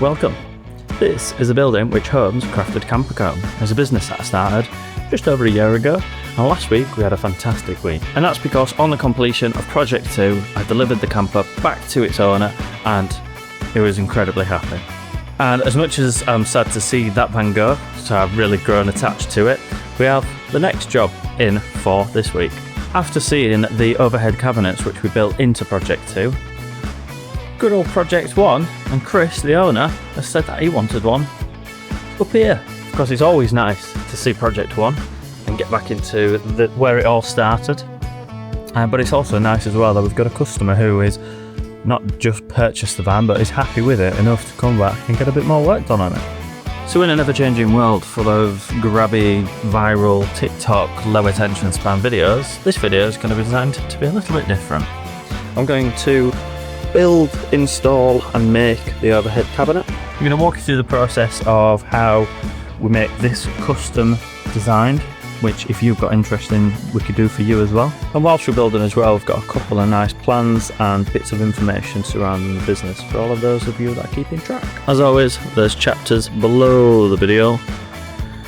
welcome. This is a building which homes Crafted Campervan. It's a business that I started just over a year ago, and last week we had a fantastic week. And that's because on the completion of Project 2, I delivered the camper back to its owner and it was incredibly happy. And as much as I'm sad to see that van go, so I've really grown attached to it, we have the next job in for this week. After seeing the overhead cabinets which we built into Project 2, good old Project 1, and Chris, the owner, has said that he wanted one up here. Because it's always nice to see Project 1 and get back into where it all started. But it's also nice as well that we've got a customer who is not just purchased the van, but is happy with it enough to come back and get a bit more work done on it. So in an ever-changing world full of grabby, viral, TikTok, low attention span videos, this video is going to be designed to be a little bit different. I'm going to build, install and make the overhead cabinet. I'm going to walk you through the process of how we make this custom designed, which if you've got interest in, we could do for you as well. And whilst we're building as well, we've got a couple of nice plans and bits of information surrounding the business for all of those of you that are keeping track. As always, there's chapters below the video.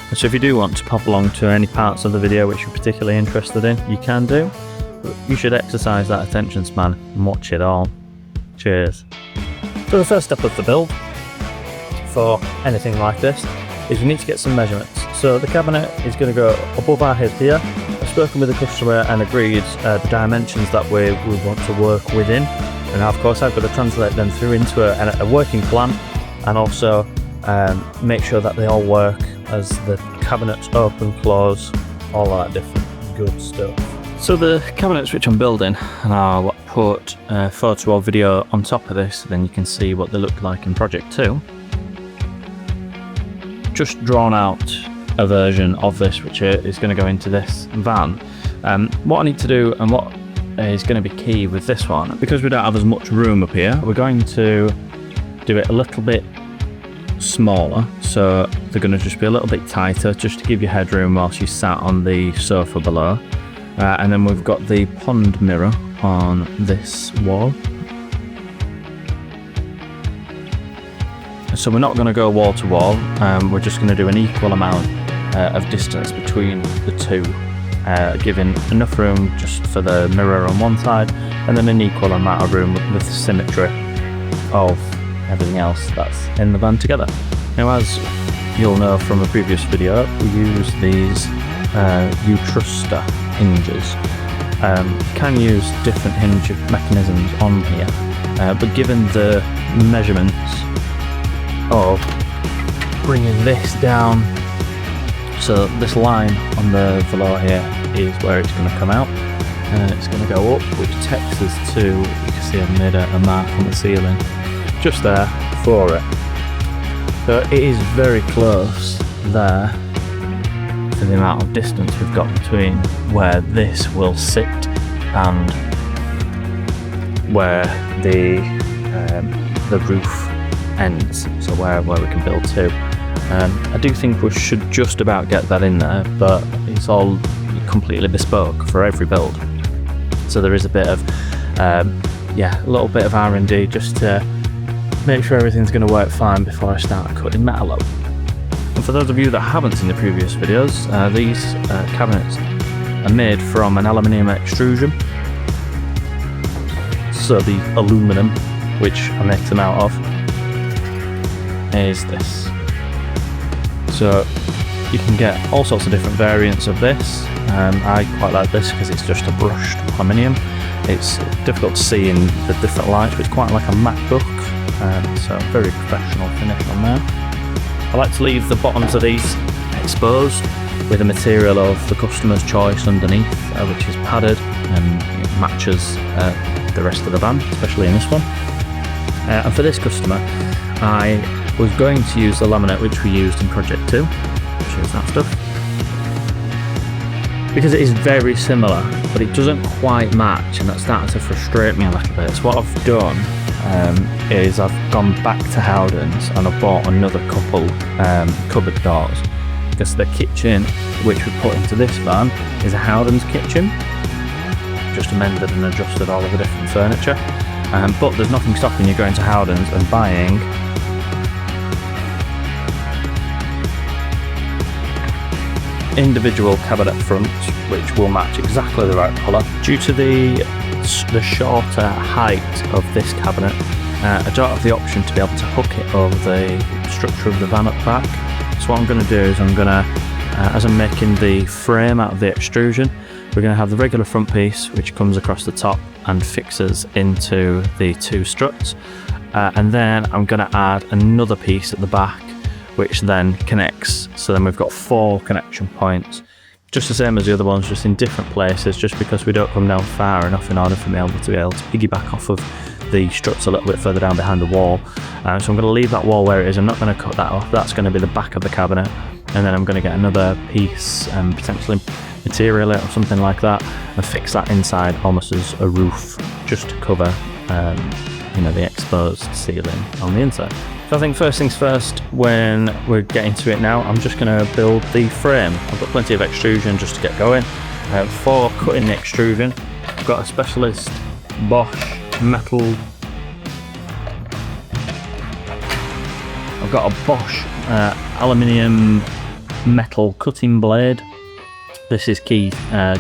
And so if you do want to pop along to any parts of the video which you're particularly interested in, you can do. But you should exercise that attention span and watch it all. Cheers. So the first step of the build for anything like this is we need to get some measurements. So the cabinet is going to go above our head here. I've spoken with the customer and agreed the dimensions that we want to work within, and of course I've got to translate them through into a working plan, and also make sure that they all work as the cabinets open, close, all that different good stuff. So the cabinets which I'm building, and I'll put a photo or video on top of this, then you can see what they look like in Project 2. Just drawn out a version of this which is going to go into this van. What I need to do and what is going to be key with this one, because we don't have as much room up here, we're going to do it a little bit smaller, so they're going to just be a little bit tighter just to give you headroom whilst you sat on the sofa below. And then we've got the pond mirror on this wall. So we're not going to go wall to wall, we're just going to do an equal amount of distance between the two, giving enough room just for the mirror on one side, and then an equal amount of room with symmetry of everything else that's in the van together. Now, as you'll know from a previous video, we use these U-Truster hinges. You can use different hinge mechanisms on here, but given the measurements of bringing this down, so this line on the floor here is where it's going to come out, and it's going to go up, which takes us to, you can see I've made a mark on the ceiling just there for it. So it is very close there to the amount of distance we've got between where this will sit and where the roof ends, so where we can build to. I do think we should just about get that in there, but it's all completely bespoke for every build, so there is a bit of a little bit of R&D just to make sure everything's going to work fine before I start cutting metal up. And for those of you that haven't seen the previous videos, these cabinets are made from an Aluminium Extrusion, so the aluminum which I make them out of is this. So you can get all sorts of different variants of this. I quite like this because it's just a brushed aluminium. It's difficult to see in the different lights, but it's quite like a MacBook, so very professional finish on there. I like to leave the bottoms of these exposed with a material of the customer's choice underneath, which is padded and it matches the rest of the van, especially in this one. And for this customer, I was going to use the laminate which we used in Project 2, which is that stuff, because it is very similar, but it doesn't quite match, and that started to frustrate me a little bit. So what I've done is I've gone back to Howden's and I've bought another couple cupboard doors, because the kitchen which we put into this van is a Howden's kitchen, just amended and adjusted all of the different furniture. But there's nothing stopping you going to Howden's and buying individual cabinet fronts, which will match exactly the right colour. Due to the shorter height of this cabinet, I don't have the option to be able to hook it over the structure of the van at the back. So what I'm going to do is I'm going to, as I'm making the frame out of the extrusion, we're going to have the regular front piece which comes across the top and fixes into the two struts, and then I'm going to add another piece at the back which then connects. So then we've got 4 connection points, just the same as the other ones, just in different places, just because we don't come down far enough in order for me to be able to piggyback off of the struts a little bit further down behind the wall. So I'm going to leave that wall where it is. I'm not going to cut that off. That's going to be the back of the cabinet, and then I'm going to get another piece, potentially material it or something like that, and fix that inside almost as a roof, just to cover the exposed ceiling on the inside. So I think first things first, when we're getting to it now, I'm just going to build the frame. I've got plenty of extrusion just to get going. For cutting the extrusion, I've got a specialist Bosch metal. I've got a Bosch aluminium metal cutting blade. This is key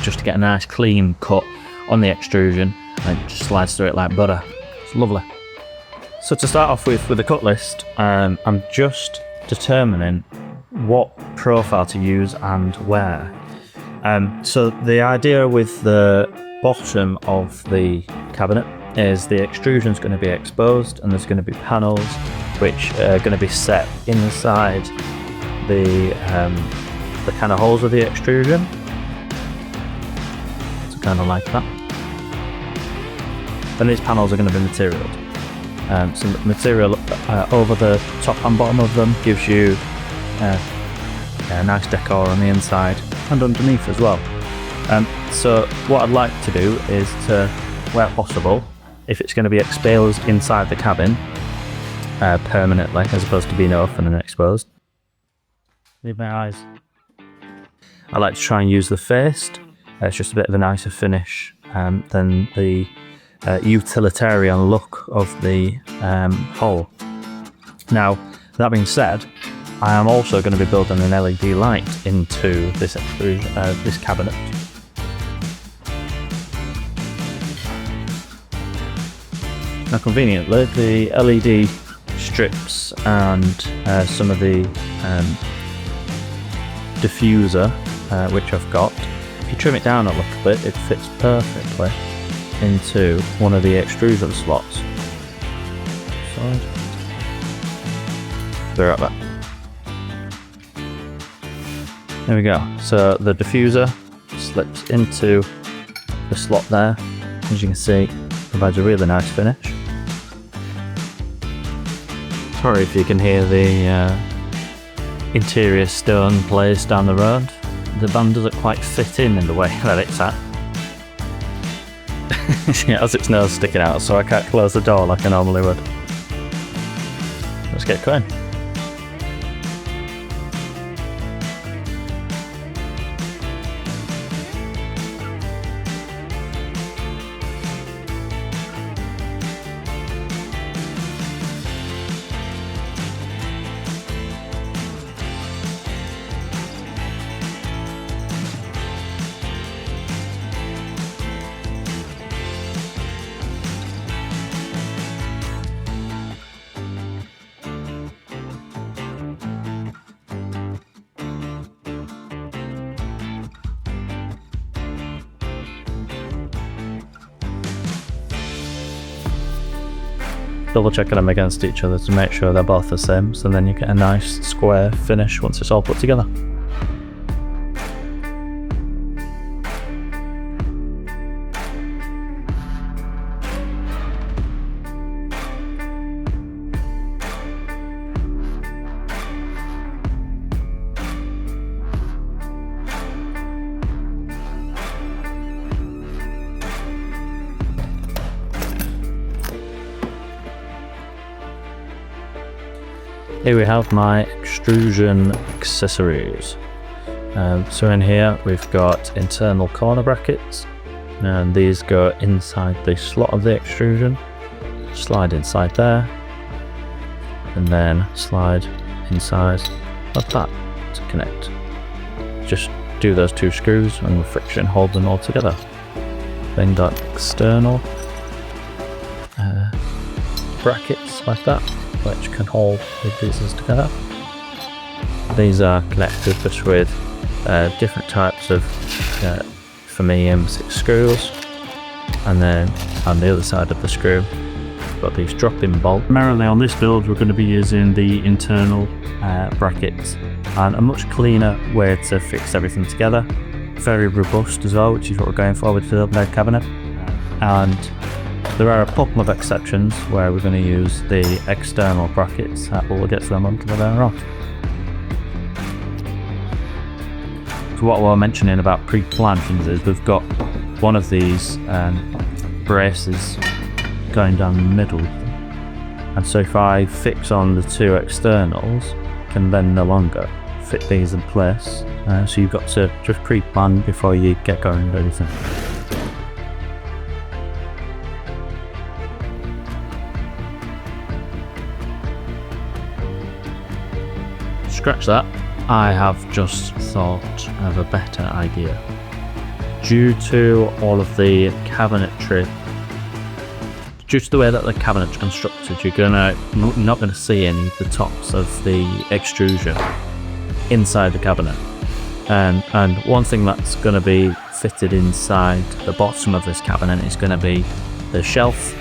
just to get a nice clean cut on the extrusion, and it just slides through it like butter. It's lovely. So to start off with the cut list, I'm just determining what profile to use and where. So the idea with the bottom of the cabinet is the extrusion is going to be exposed, and there's going to be panels which are going to be set inside the kind of holes of the extrusion. So kind of like that. And these panels are going to be materialed. Some material over the top and bottom of them gives you a nice decor on the inside and underneath as well. So what I'd like to do is to, where possible, if it's going to be exposed inside the cabin permanently, as opposed to being open and exposed. Leave my eyes. I like to try and use the faced. It's just a bit of a nicer finish than the utilitarian look of the hull. Now, that being said, I am also going to be building an LED light into this extrusion, this cabinet. Now, conveniently, the LED strips and some of the diffuser, which I've got, if you trim it down a little bit, it fits perfectly into one of the extrusion slots. Side. They're up there. There we go. So the diffuser slips into the slot there. As you can see, provides a really nice finish. Sorry if you can hear the interior stone plays down the road. The van doesn't quite fit in the way that it's at. It has its nose sticking out, so I can't close the door like I normally would. Let's get going. Double checking them against each other to make sure they're both the same, so then you get a nice square finish once it's all put together. Here we have my extrusion accessories. So in here we've got internal corner brackets, and these go inside the slot of the extrusion. Slide inside there, and then slide inside of that to connect. Just do those 2 screws and with friction hold them all together. Then got external brackets like that, which can hold the pieces together. These are connected just with different types of, for me, M6 screws. And then on the other side of the screw, got these drop-in bolts. Primarily on this build, we're going to be using the internal brackets, and a much cleaner way to fix everything together. Very robust as well, which is what we're going for with the overhead cabinet. And there are a couple of exceptions where we're going to use the external brackets, but we'll get to them on later on. So what we're mentioning about pre-planchings is we've got one of these braces going down the middle, and so if I fix on the 2 externals, can then no longer fit these in place. So you've got to just pre-plan before you get going with anything. Scratch that. I have just thought of a better idea. Due to all of the cabinetry, due to the way that the cabinet's constructed, you're not gonna see any of the tops of the extrusion inside the cabinet. And one thing that's gonna be fitted inside the bottom of this cabinet is gonna be the shelf.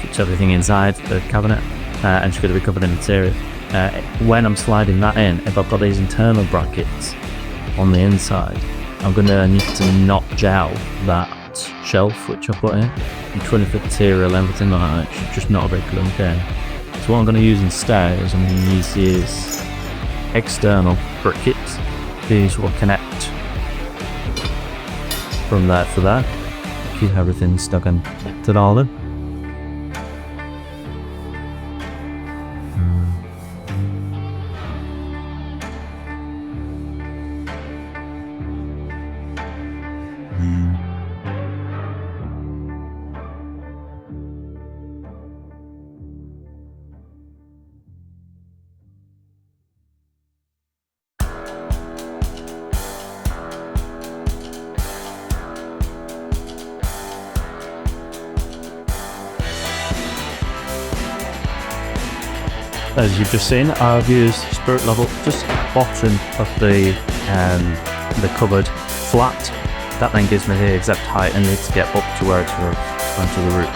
Keeps everything inside the cabinet, and it's gonna be covered in material. When I'm sliding that in, if I've got these internal brackets on the inside, I'm going to need to notch out that shelf which I put in. I'm trying to material, everything like that, it's just not a very good thing. So what I'm going to use instead is I'm going to use these external brackets. These will connect from there to there. Keep everything stuck and connected all in. As you've just seen, I've used spirit level just bottom of the cupboard flat. That then gives me the exact height I need to get up to where it's going to the roof.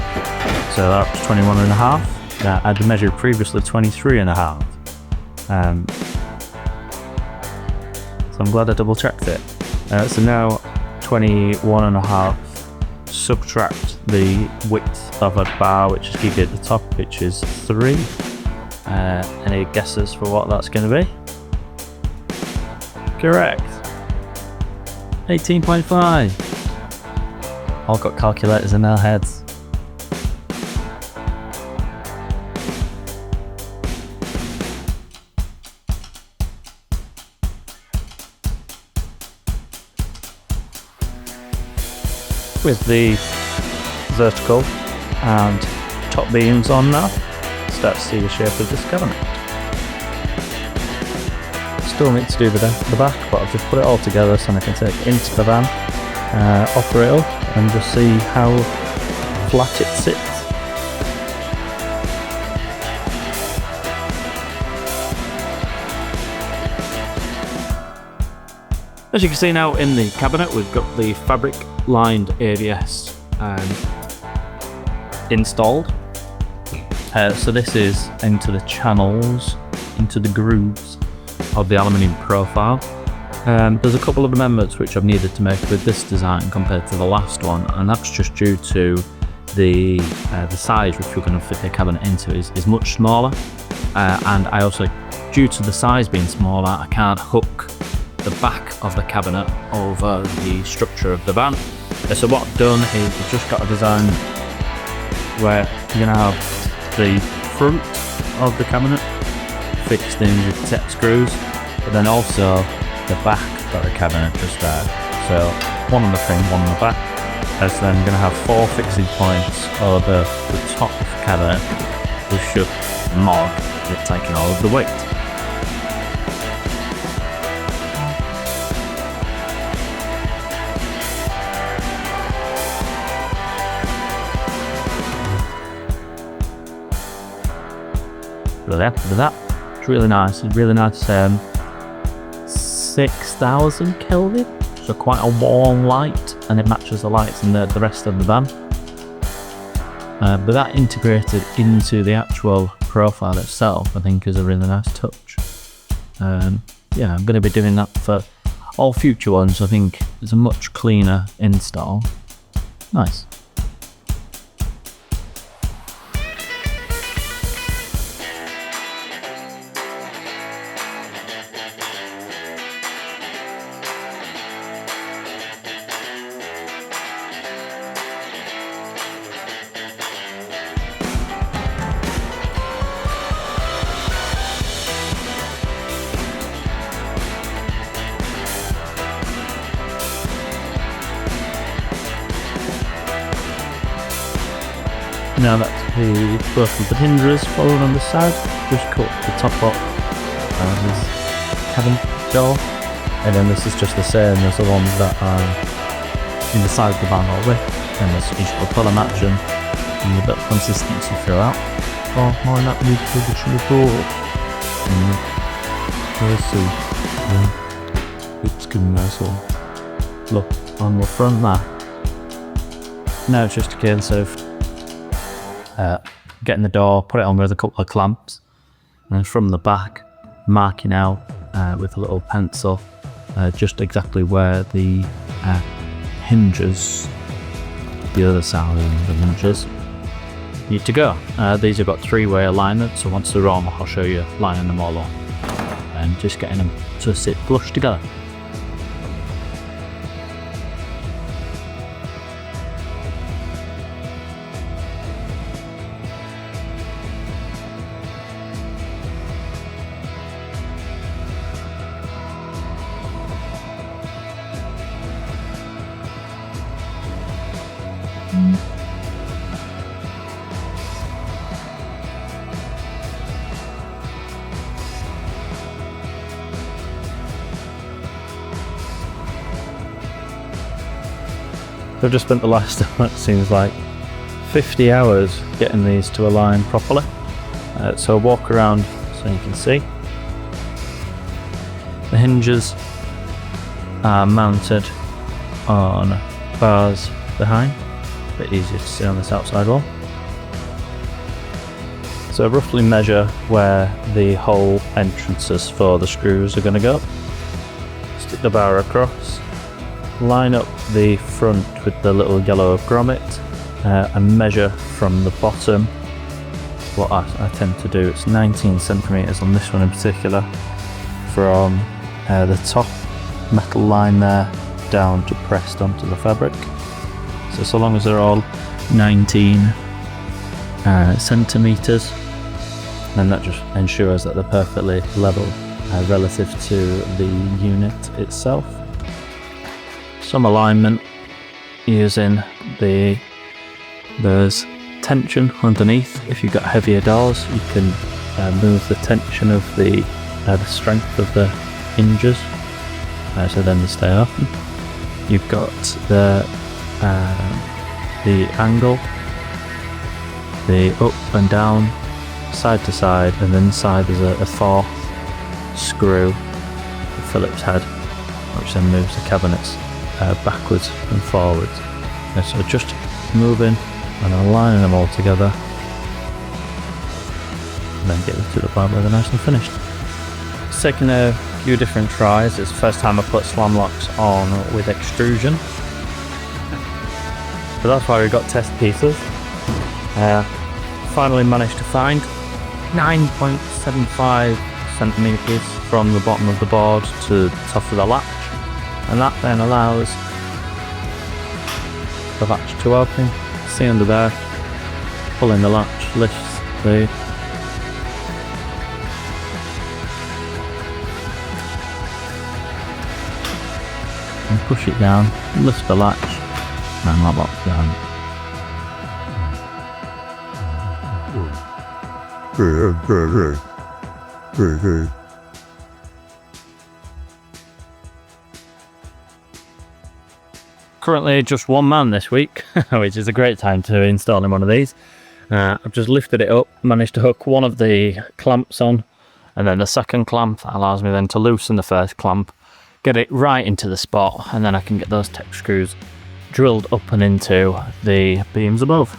So that's 21.5. I'd measured previously 23.5. So I'm glad I double checked it. So now 21.5. Subtract the width of a bar, which is gig at the top, which is 3. Any guesses for what that's going to be? Correct. 18.5. All got calculators in their heads. With the vertical and top beams on now, start to see the shape of this cabinet. Still need to do the back, but I've just put it all together so I can take it into the van, operate up, and just see how flat it sits. As you can see now in the cabinet, we've got the fabric lined ABS installed. So this is into the channels, into the grooves of the aluminium profile. There's a couple of amendments which I've needed to make with this design compared to the last one, and that's just due to the size which we're going to fit the cabinet into is much smaller, and I also, due to the size being smaller, I can't hook the back of the cabinet over the structure of the van. So what I've done is I've just got a design where you're going to have the front of the cabinet fixed in with set screws, but then also the back of the cabinet just there. So one on the front, one on the back. As then I'm going to have 4 fixing points over the top of the cabinet, which should mod it taking all of the weight. really happy with that. It's really nice. 6,000 Kelvin, so quite a warm light, and it matches the lights in the rest of the van. But that integrated into the actual profile itself, I think, is a really nice touch. Yeah, I'm going to be doing that for all future ones. I think it's a much cleaner install. Nice. Now that's both of the hinges followed on the side. Just cut the top up and this cabin door, and then this is just the same as the ones that are in the side of the van already. And there's usually colour matching and a bit of consistency throughout. Oh, more that new position report. It's getting nice one. Look on the front there. Now it's just a case of getting the door, put it on with a couple of clamps, and then from the back marking out with a little pencil just exactly where the hinges, the other side of the hinges, need to go. These have got three-way alignment, so once they're on, I'll show you lining them all up and just getting them to sit flush together. I've just spent the last, it seems like, 50 hours getting these to align properly. So I'll walk around so you can see. The hinges are mounted on bars behind, a bit easier to see on this outside wall. So I roughly measure where the hole entrances for the screws are going to go. Stick the bar across. Line up the front with the little yellow grommet and measure from the bottom. What I tend to do, it's 19 centimeters on this one in particular, from the top metal line there down to pressed onto the fabric. So long as they're all 19 centimeters, then that just ensures that they're perfectly level relative to the unit itself. Some alignment using there's tension underneath. If you've got heavier doors, you can move the tension of the strength of the hinges, so then they stay open. You've got the angle, the up and down, side to side, and inside there's a fourth screw, the Phillips head, which then moves the cabinets backwards and forwards. So just moving and aligning them all together, and then get them to the point where they're nicely finished. It's taken a few different tries. It's the first time I put slam locks on with extrusion, but that's why we got test pieces. Finally managed to find 9.75 centimeters from the bottom of the board to the top of the latch, and that then allows the latch to open. See under there, pulling the latch lifts the and push it down, lift the latch, and that locks down. Currently just one man this week, which is a great time to install in one of these. I've just lifted it up managed to hook one of the clamps on, and then the second clamp that allows me then to loosen the first clamp, get it right into the spot, and then I can get those tech screws drilled up and into the beams above.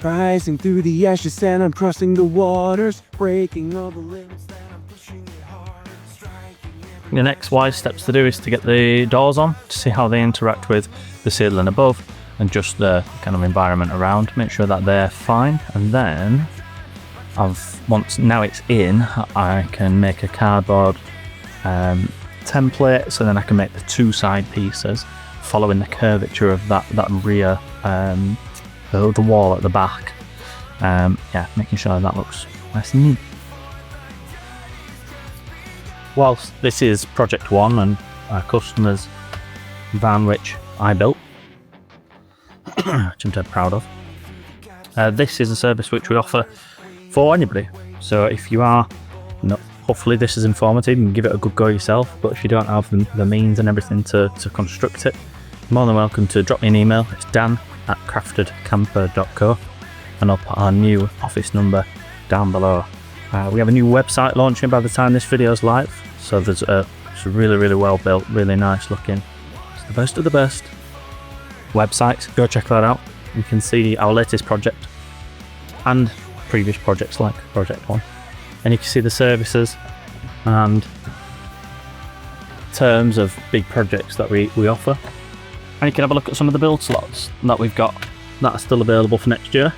Rising through the ashes and I'm crossing the waters, breaking all the limits that I'm pushing it harder, striking. The next wise steps to do is to get the doors on to see how they interact with the ceiling above and just the kind of environment around. Make sure that they're fine, and then now it's in, I can make a cardboard template, so then I can make the two side pieces following the curvature of that rear the wall at the back. Yeah, making sure that looks nice and neat. Whilst this is project one and our customer's van which I built, which I'm dead proud of, this is a service which we offer for anybody. So if you are, hopefully this is informative, you can give it a good go yourself, but if you don't have the means and everything to construct it, you're more than welcome to drop me an email. It's dan@craftedcamper.co, and I'll put our new office number down below. We have a new website launching by the time this video is live, so it's really well built, really nice looking. It's the best of the best websites. Go check that out. You can see our latest project and previous projects like project one, and you can see the services and terms of big projects that we offer, and you can have a look at some of the build slots that we've got that are still available for next year.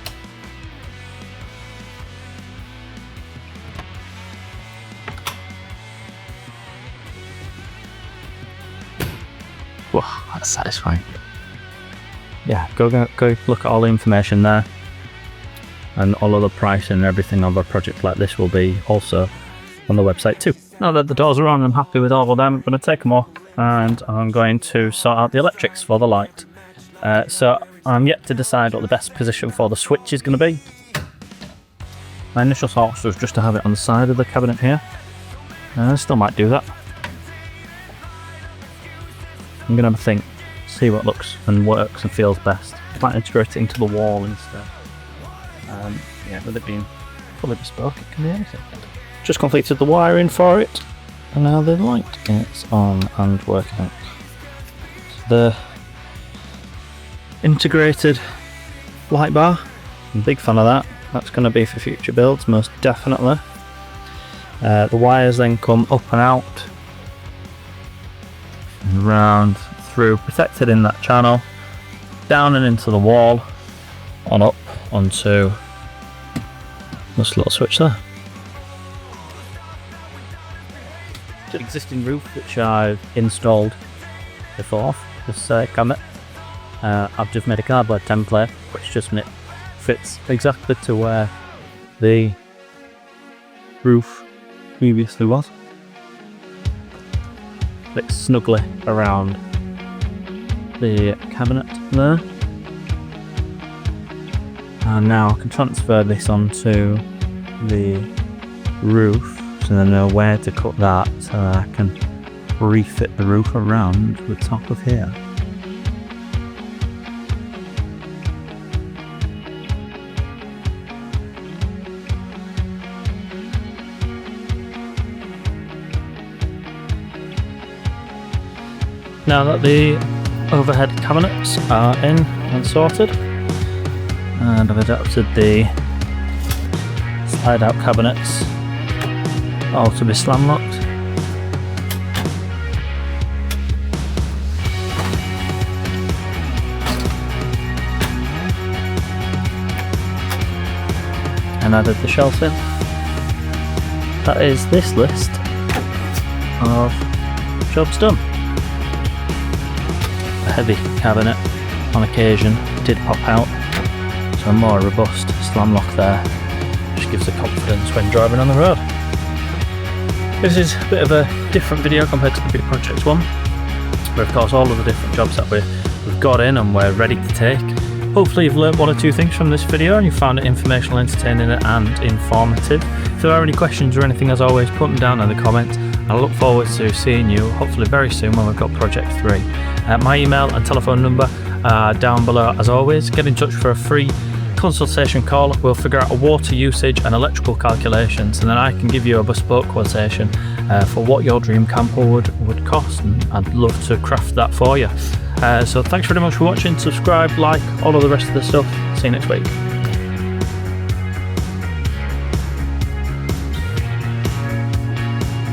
Wow, that's satisfying. Yeah, go look at all the information there, and all of the pricing and everything of a project like this will be also on the website too. Now that the doors are on, I'm happy with all of them. I'm going to take them off and I'm going to sort out the electrics for the light. So I'm yet to decide what the best position for the switch is going to be. My initial thought was just to have it on the side of the cabinet here. I still might do that. I'm going to have a think, see what looks and works and feels best. Might integrate it into the wall instead. Yeah, with it being fully bespoke, it can be anything. Just completed the wiring for it, and now the light is on and working. The integrated light bar, I'm a big fan of that. That's going to be for future builds, most definitely. The wires then come up and out, and round through, protected in that channel, down and into the wall, on up onto this little switch there. The existing roof which I've installed before this cabinet, I've just made a cardboard template which just fits exactly to where the roof previously was. Fits snugly around the cabinet there. And now I can transfer this onto the roof, so I know where to cut that, so I can refit the roof around the top of here. Now that the overhead cabinets are in and sorted, and I've adapted the slide out cabinets all to be slam locked. And added the shelf in. That is this list of jobs done. A heavy cabinet on occasion did pop out, so a more robust slam lock there just gives the confidence when driving on the road. This is a bit of a different video compared to the big project one, but of course all of the different jobs that we've got in and we're ready to take. Hopefully you've learnt one or two things from this video and you found it informational, entertaining and informative. If there are any questions or anything, as always, put them down in the comments. I look forward to seeing you hopefully very soon when we've got Project 3. My email and telephone number are down below as always. Get in touch for a free consultation call. We'll figure out a water usage and electrical calculations, and then I can give you a bespoke quotation for what your dream camper would cost, and I'd love to craft that for you. So thanks very much for watching. Subscribe, like, all of the rest of the stuff. See you next week.